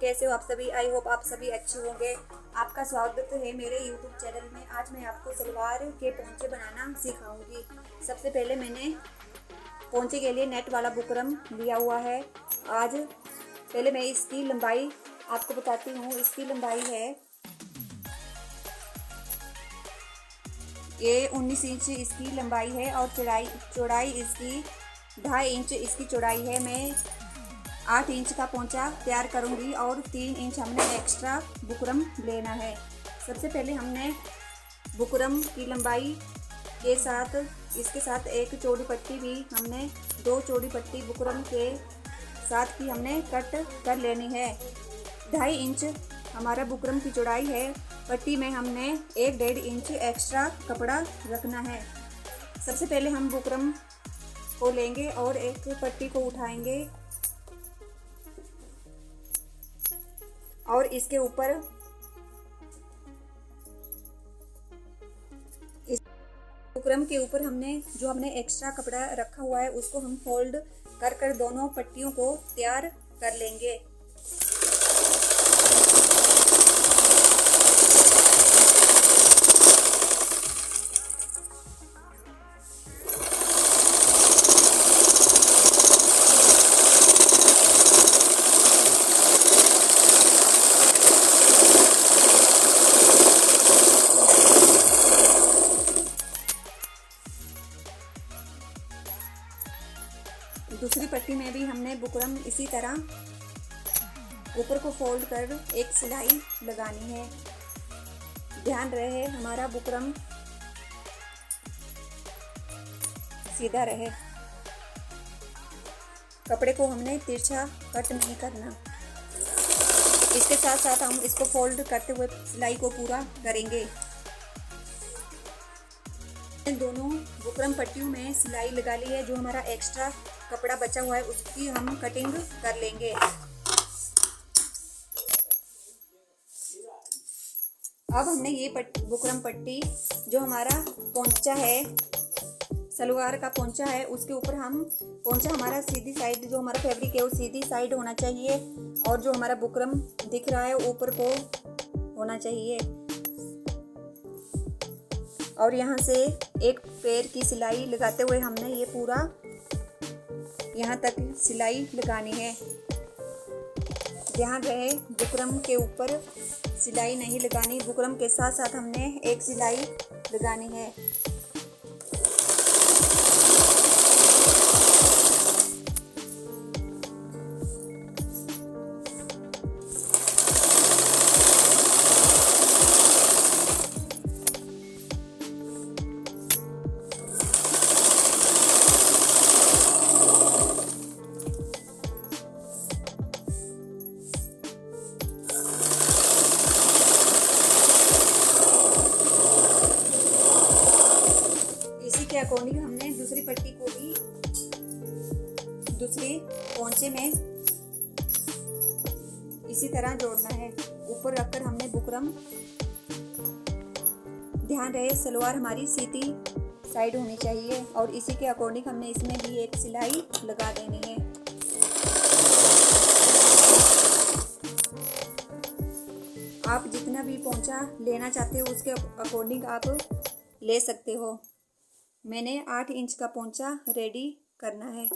कैसे हो आप सभी। आई होप आप सभी अच्छे होंगे। आपका स्वागत है मेरे यूट्यूब चैनल में। आज मैं आपको सलवार के पोंचे बनाना सिखाऊंगी। सबसे पहले मैंने पोंचे के लिए नेट वाला बुकरम लिया हुआ है। आज पहले मैं इसकी लंबाई आपको बताती हूँ। इसकी लंबाई है ये 19 इंच इसकी लंबाई है और चौड़ाई इसकी 2.5 इंच इसकी चौड़ाई है। मैं 8 इंच का पोंचा तैयार करूंगी और 3 इंच हमने एक्स्ट्रा बुकरम लेना है। सबसे पहले हमने बुकरम की लंबाई के साथ इसके साथ एक चौड़ी पट्टी भी हमने 2 चौड़ी पट्टी बुकरम के साथ की हमने कट कर लेनी है। 2.5 इंच हमारा बुकरम की चौड़ाई है। पट्टी में हमने 1.5 इंच एक्स्ट्रा कपड़ा रखना है। सबसे पहले हम बुकरम को लेंगे और एक पट्टी को उठाएंगे और इसके ऊपर इस बुकरम के ऊपर हमने एक्स्ट्रा कपड़ा रखा हुआ है उसको हम फोल्ड कर दोनों पट्टियों को तैयार कर लेंगे। दूसरी पट्टी में भी हमने बुकरम इसी तरह ऊपर को फोल्ड कर एक सिलाई लगानी है। ध्यान रहे हमारा बुकरम सीधा रहे। कपड़े को हमने तिरछा कट नहीं करना। इसके साथ साथ हम इसको फोल्ड करते हुए सिलाई को पूरा करेंगे। दोनों बुकरम पट्टियों में सिलाई लगा ली है। जो हमारा एक्स्ट्रा कपड़ा बचा हुआ है उसकी हम कटिंग कर लेंगे। अब हमने ये बुकरम पट्टी जो हमारा पोंचा है सलवार का पोंचा है उसके ऊपर हम पोंचा हमारा सीधी साइड जो हमारा फैब्रिक है वो सीधी साइड होना चाहिए और जो हमारा बुकरम दिख रहा है ऊपर को होना चाहिए। और यहाँ से एक पैर की सिलाई लगाते हुए हमने ये पूरा यहाँ तक सिलाई लगानी है। ध्यान रहे बुकरम के ऊपर सिलाई नहीं लगानी। बुकरम के साथ साथ हमने एक सिलाई लगानी है। के अकॉर्डिंग हमने दूसरी पट्टी को भी दूसरी पोंचे में इसी तरह जोड़ना है। ऊपर रखकर हमने बुकरम ध्यान रहे सलवार हमारी सीधी साइड होनी चाहिए और इसी के अकॉर्डिंग हमने इसमें भी एक सिलाई लगा देनी है। आप जितना भी पोंचा लेना चाहते हो उसके अकॉर्डिंग आप ले सकते हो। मैंने 8 इंच का पोंचा रेडी करना है।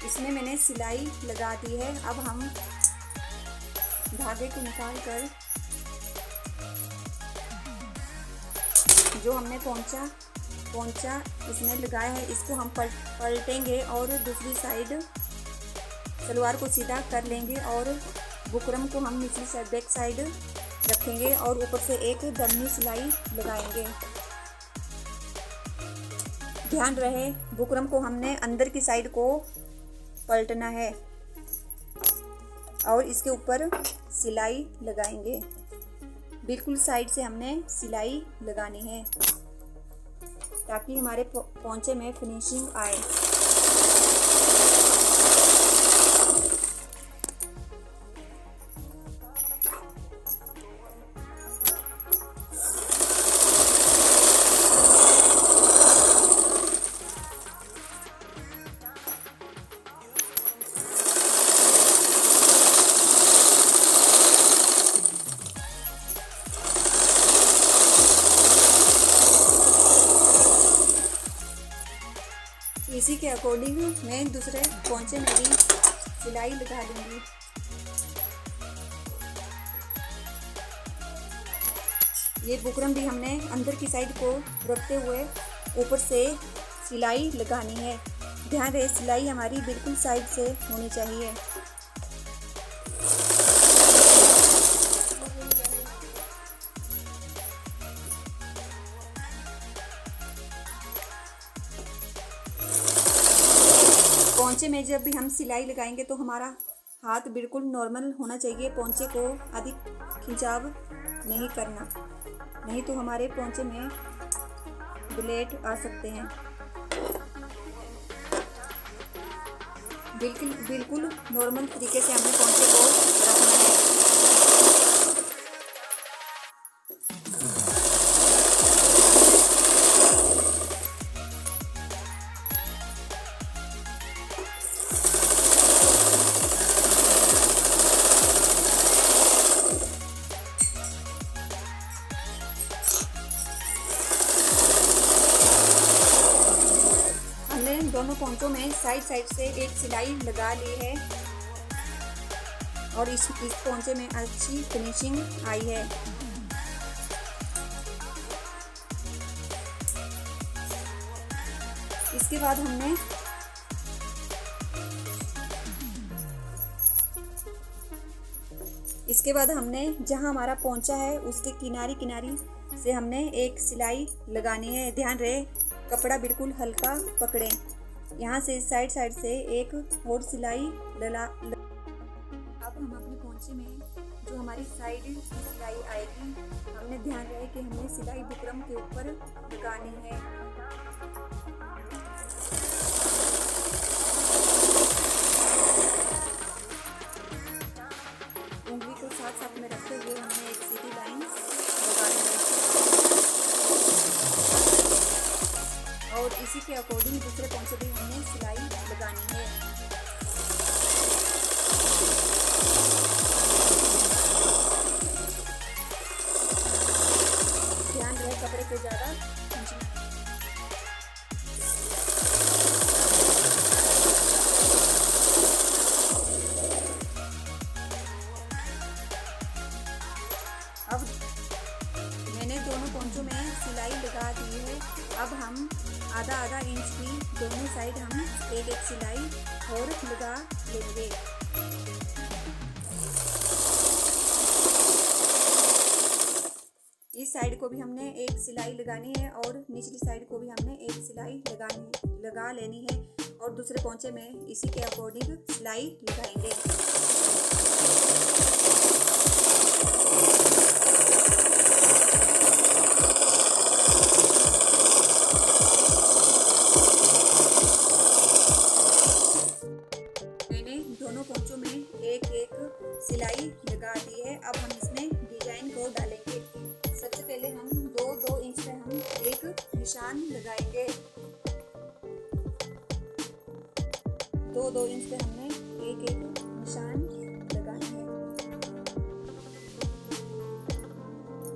इसमें मैंने सिलाई लगा दी है। अब हम धागे को निकाल कर जो हमने पोंचा इसमें लगाया है इसको हम पलटेंगे और दूसरी साइड सलवार को सीधा कर लेंगे और बुकरम को हम निचली साइड बैक साइड रखेंगे और ऊपर से एक दमनी सिलाई लगाएंगे। ध्यान रहे बुकरम को हमने अंदर की साइड को पलटना है। और इसके ऊपर सिलाई लगाएंगे। बिल्कुल साइड से हमने सिलाई लगानी है ताकि हमारे पोंचे में फिनिशिंग आए। इसी के अकॉर्डिंग मैं दूसरे पोंचे में भी सिलाई लगा दूंगी। ये बुकरम भी हमने अंदर की साइड को रखते हुए ऊपर से सिलाई लगानी है। ध्यान रहे सिलाई हमारी बिल्कुल साइड से होनी चाहिए। पोंचे में जब भी हम सिलाई लगाएंगे तो हमारा हाथ बिल्कुल नॉर्मल होना चाहिए। पोंचे को अधिक खिंचाव नहीं करना, नहीं तो हमारे पोंचे में ब्लेड आ सकते हैं। बिल्कुल नॉर्मल तरीके से हमने पोंचे को रखना है। दोनों पोंचों में साइड से एक सिलाई लगा ली है और इस पोंचे में अच्छी फिनिशिंग आई है। इसके बाद हमने जहां हमारा पोंचा है उसके किनारी से हमने एक सिलाई लगानी है। ध्यान रहे कपड़ा बिल्कुल हल्का पकड़ें। यहाँ से साइड से एक और सिलाई अब हम अपने पोंचे में जो हमारी साइड की सिलाई आएगी, हमने ध्यान रहे कि हमने सिलाई बुकरम के ऊपर लगानी है। उंगली को साथ में रखते हुए हमने एक सीधी लाइन लगानी है और इसी के अकॉर्डिंग दूसरे पोंचे भी हमने सिलाई लगानी है। ध्यान रहे कपड़े को ज़्यादा खींचना है। अब मैंने दोनों पोंचों में सिलाई लगा दी है। अब हम आधा इंच की दोनों साइड हम एक सिलाई और लगा लेंगे। इस साइड को भी हमने एक सिलाई लगानी है और निचली साइड को भी हमने एक सिलाई लगा लेनी है और दूसरे पोंचे में इसी के अकॉर्डिंग सिलाई लगाएंगे। पोंचों में एक सिलाई लगा दी है। अब हम इसमें डिजाइन को डालेंगे। सबसे पहले हम 2 इंच पे हम एक निशान लगाएंगे। 2 इंच पे हमने एक निशान लगाना है।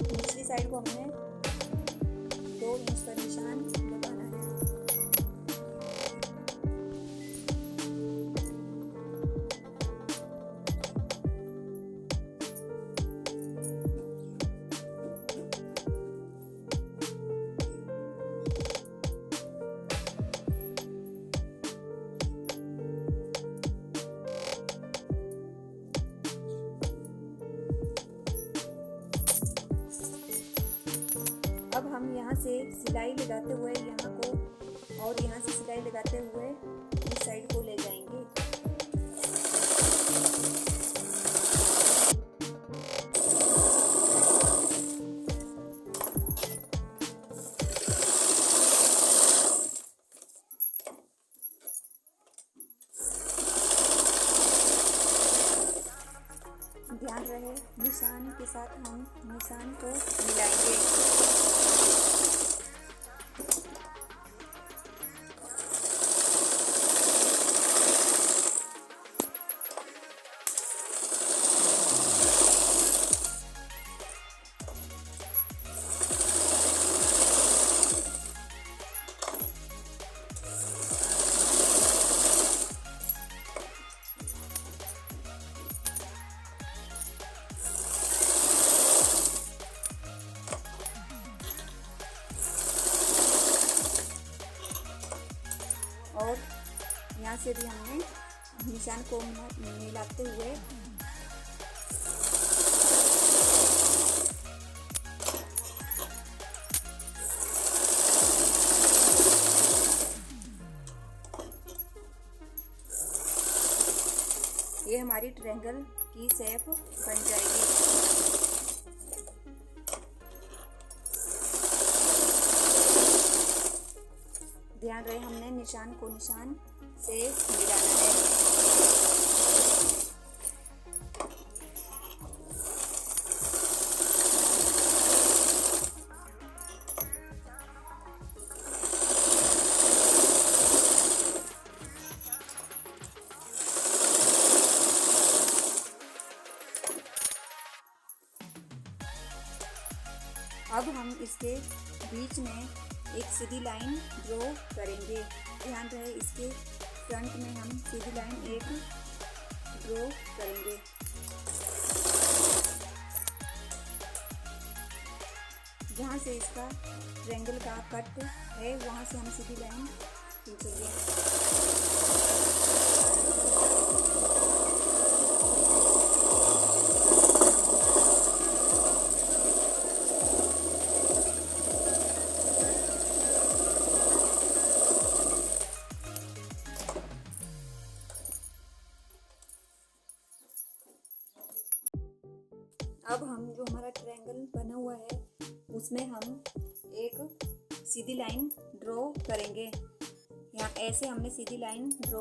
निचली साइड को हमने 2 इंच का निशान लगाना है। अब हम यहाँ से सिलाई लगाते हुए यहाँ को और यहाँ से सिलाई लगाते हुए इस साइड को ले जाएंगे। ध्यान रहे निशान के साथ हम निशान को मिलाएंगे। और यहाँ से भी हमने निशान को मिलाते हुए ये हमारी ट्रायंगल की शेप बन जाएगी। ध्यान रहे हमने निशान को निशान से मिलाना है। अब हम इसके बीच में एक सीधी लाइन ड्रॉ करेंगे। ध्यान रहे इसके फ्रंट में हम सीधी लाइन एक ड्रॉ करेंगे। जहाँ से इसका ट्रायंगल का कट है वहाँ से हम सीधी लाइन खींचेंगे। अब हम जो हमारा ट्रायंगल बना हुआ है उसमें हम एक सीधी लाइन ड्रॉ करेंगे। यहाँ ऐसे हमने सीधी लाइन ड्रॉ,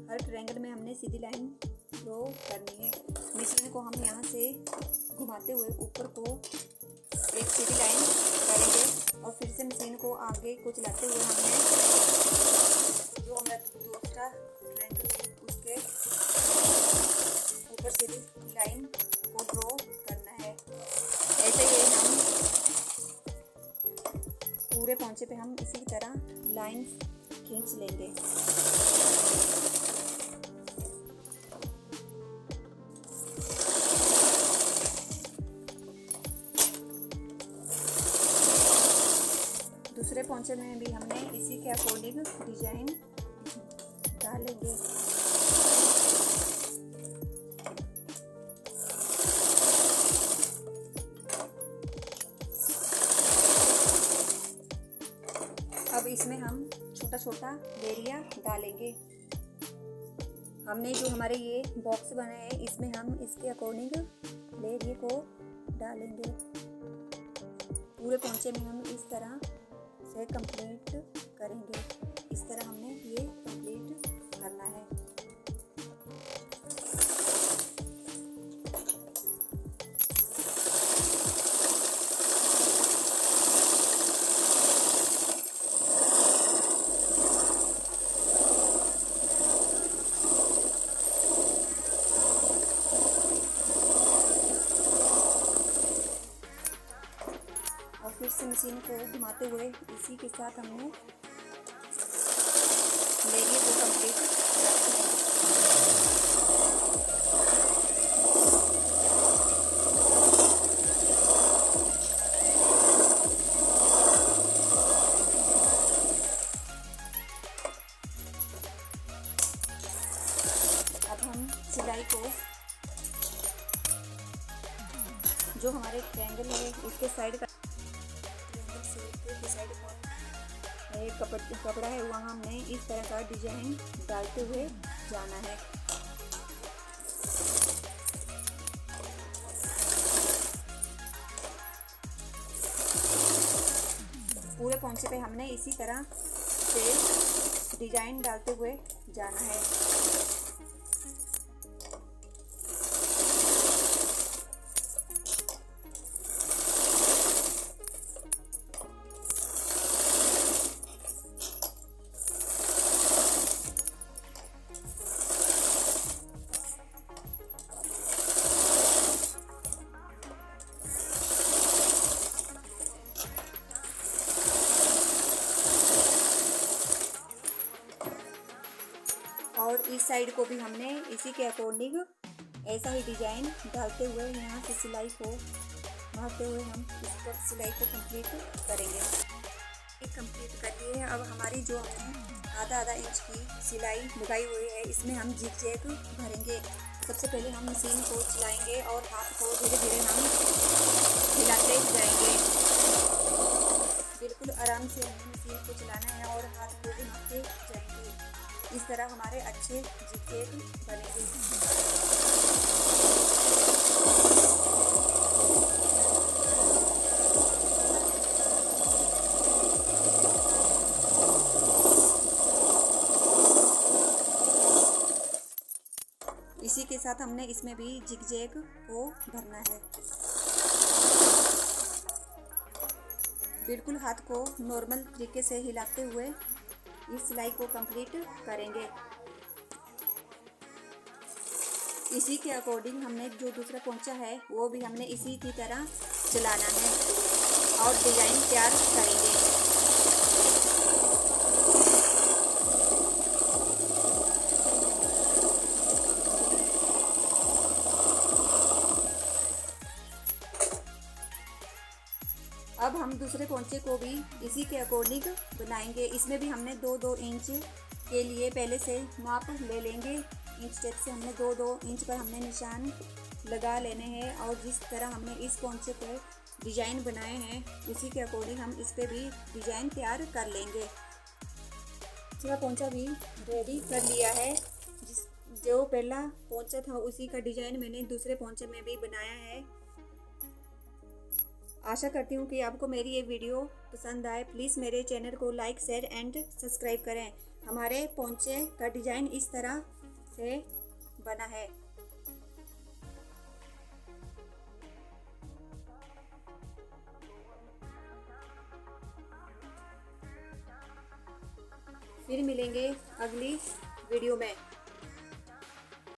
हर ट्रायंगल में हमने सीधी लाइन ड्रॉ करनी है। मशीन को हम यहाँ से घुमाते हुए ऊपर को एक सीधी लाइन करेंगे और फिर से मशीन को आगे को चलाते हुए हमने जो हमारा दूसरा ट्रायंगल है उसके ऊपर सीधी लाइन को ड्रॉ करना है। ऐसे ही हम पूरे पोंचे पे हम इसी तरह लाइन खींच लेंगे। दूसरे पोंचे में भी हमने इसी के अकॉर्डिंग डिजाइन डालेंगे। अब इसमें हम छोटा छोटा लेरिया डालेंगे। हमने जो हमारे ये बॉक्स बनाए हैं इसमें हम इसके अकॉर्डिंग लेरिया को डालेंगे। पूरे पोंचे में हम इस तरह से कंप्लीट करेंगे। इस तरह हमने ये कंप्लीट करना है। फिर से मशीन को घुमाते हुए इसी के साथ हमने लेरिया को कंप्लीट करना है। अब हम सिलाई को जो हमारे ट्रायंगल है उसके साइड का साइड कपड़ा है वहाँ हमने इस तरह का डिजाइन डालते हुए जाना है। पूरे पोंचे पे हमने इसी तरह से डिजाइन डालते हुए जाना है। साइड को भी हमने इसी के अकॉर्डिंग ऐसा ही डिजाइन डालते हुए यहाँ से सिलाई को मारते हुए हम इस पर सिलाई को कंप्लीट करेंगे। कंप्लीट कर लिए है। अब हमारी जो हमने आधा इंच की सिलाई लगाई हुई है इसमें हम जिग-जैग भरेंगे। सबसे पहले हम मशीन को चलाएंगे और हाथ को धीरे धीरे हम हिलाते जाएंगे। बिल्कुल आराम से हमें मशीन को चलाना है और हाथ को घुमाते जाएंगे। इस तरह हमारे अच्छे जिग-जैग बनेंगे। इसी के साथ हमने इसमें भी जिग-जैग को भरना है। बिल्कुल हाथ को नॉर्मल तरीके से हिलाते हुए इस सिलाई को कंप्लीट करेंगे। इसी के अकॉर्डिंग हमने जो दूसरा पोंचा है वो भी हमने इसी की तरह चलाना है और डिजाइन तैयार करेंगे। अब हम दूसरे पोंचे को भी इसी के अकॉर्डिंग बनाएंगे। इसमें भी हमने 2-2 इंच के लिए पहले से नाप ले लेंगे। इंच टेप से हमने 2-2 इंच पर हमने निशान लगा लेने हैं और जिस तरह हमने इस पोंचे पर डिजाइन बनाए हैं उसी के अकॉर्डिंग हम इस पे भी डिजाइन तैयार कर लेंगे। दूसरा पोंचा भी रेडी कर लिया है। जो पहला पोंचा था उसी का डिजाइन मैंने दूसरे पोंचे में भी बनाया है। आशा करती हूँ कि आपको मेरी ये वीडियो पसंद आए। प्लीज़ मेरे चैनल को लाइक, शेयर एंड सब्सक्राइब करें। हमारे पोंचे का डिजाइन इस तरह से बना है। फिर मिलेंगे अगली वीडियो में।